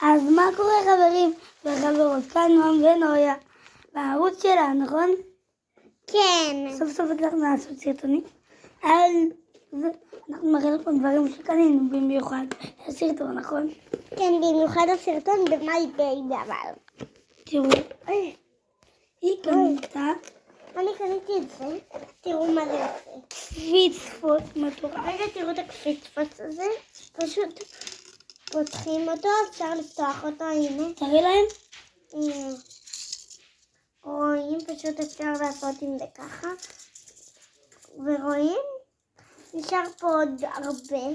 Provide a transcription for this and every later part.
אז מה קורה חברים וחברות? כאן נועם ונויה בערוץ שלה, נכון? כן. סוף סוף הצלחנו לעשות סרטונים. אנחנו מראים לכם דברים שקנינו במיוחד. הסרטון, נכון? כן, במיוחד הסרטון במאי בייבי אבל. תראו, היא קנתה אני קניתי את זה. תראו מה זה עושה. קפיצפות מטורף. רגע, תראו את הקפיצפות הזה. פשוט פותחים אותו, אפשר לפתוח אותו, הנה. תראי להם? הנה. רואים, פשוט אפשר לעשות עם זה ככה. ורואים? נשאר פה עוד הרבה.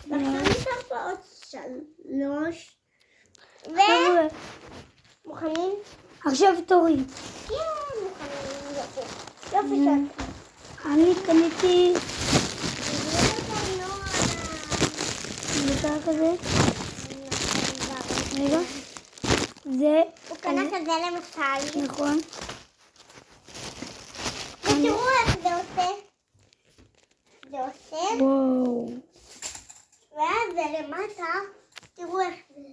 ועכשיו נשאר פה עוד 3. חבר'ה, מוכנים? עכשיו תורי. כן, מוכנים. יופי שאתה. אני קניתי דבר כזה. רגע. זה הוא קנה כזה למסל. נכון. ותראו איך זה עושה. זה עושה. וואו. ואז זה למטה. תראו איך זה.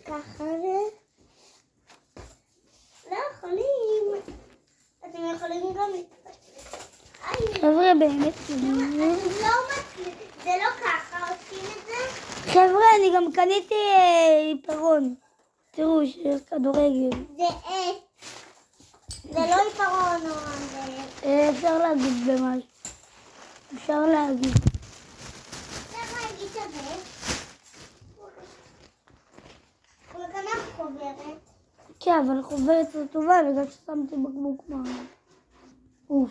ככה זה. לא יכולים. אתם יכולים גם... חבר'ה, באמת. זה לא ככה עושים את זה. חבר'ה, אני גם קניתי עיפרון. תראו, שיש כדורגל. זה עט. זה לא עיפרון או זה... אפשר להגיד במשהו. אפשר להגיד. אפשר להגיד שזה. הוא קנה חוברת. כן, אבל חוברת זו טובה בגלל ששמתי בקבוק מים. אוף.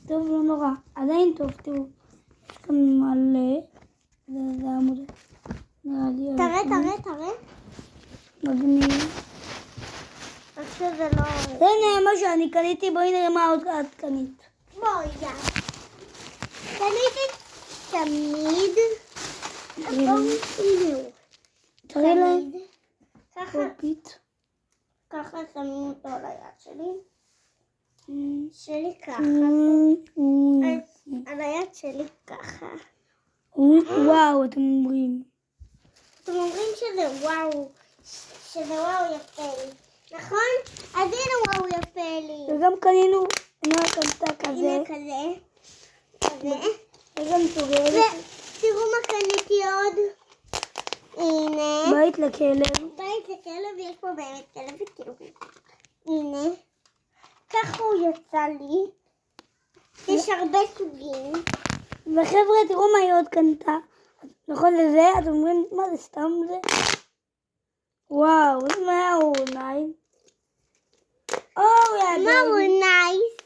טוב, לא נורא. עדיין טוב, תראו. יש כאן מלא. זה עמוד. נראה לי... תראה. מגניב. רק שזה לא... הנה מה שאני קניתי, בואי נראה מה עוד את קנית. בואי, קניתי תמיד. תראי להם. ככה. ככה שמים אותו על היד שלי. שלי ככה. על היד שלי ככה. וואו, אתם אומרים. אתם אומרים שזה וואו. שזה וואו יפה לי. נכון? אז הנה וואו יפה לי. וגם קנינו, נועה קנתה כזה. הנה כזה. וגם סוגרת. ותראו מה קניתי עוד. הנה. בית לכלב. בית לכלב, יש פה באמת כלב ותראו. הנה. ככה הוא יצא לי. יש הרבה סוגים. וחבר'ה, תראו מה היא עוד קנתה. נכון לזה? אתם אומרים, מה זה סתם זה? וואו, זה מה הוא נייס. מה הוא נייס.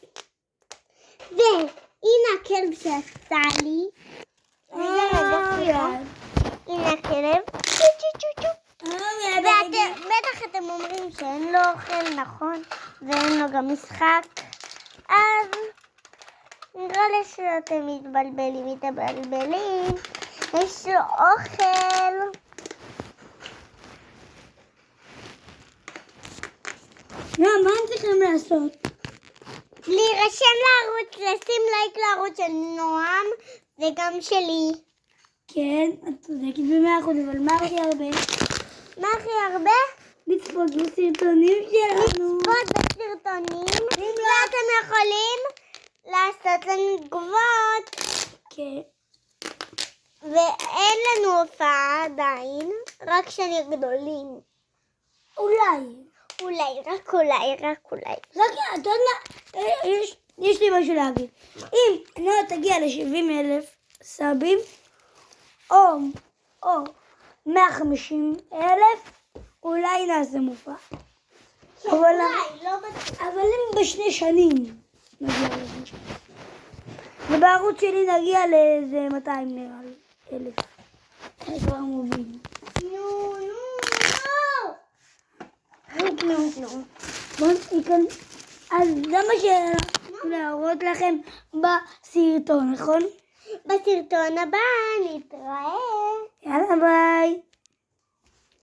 והנה הכלב שעשה לי. הנה הכלב. בטח אתם אומרים שאין לו אוכל, נכון? ואין לו גם משחק. אז נראה לי שאתם מתבלבלים. יש לו אוכל. מה הם צריכים לעשות? להירשם לערוץ, לשים לייק לערוץ של נועם וגם שלי. כן, את צודקת ב100%, אבל מה הכי הרבה? מה הכי הרבה? לצפות בסרטונים שלנו. ואתם יכולים לעשות לנו תגובות. כן. ואין לנו הופעה עדיין, רק כשנהיה גדולים. רק אולי. רק, אתה יודע מה? יש לי משהו להגיד. אם נועה תגיע ל70,000 סאבים, או 150,000, אולי נעשה מופע. אולי, לא בטוח. אבל אם ב2 שנים נגיע לזה. ובערוץ שלי נגיע לאיזה 200 נראה לי. 1,000. אני כבר מוביל. בואו ניכן. אז זה מה שלהראות לכם בסרטון, נכון? בסרטון הבא נתראה. יאללה ביי.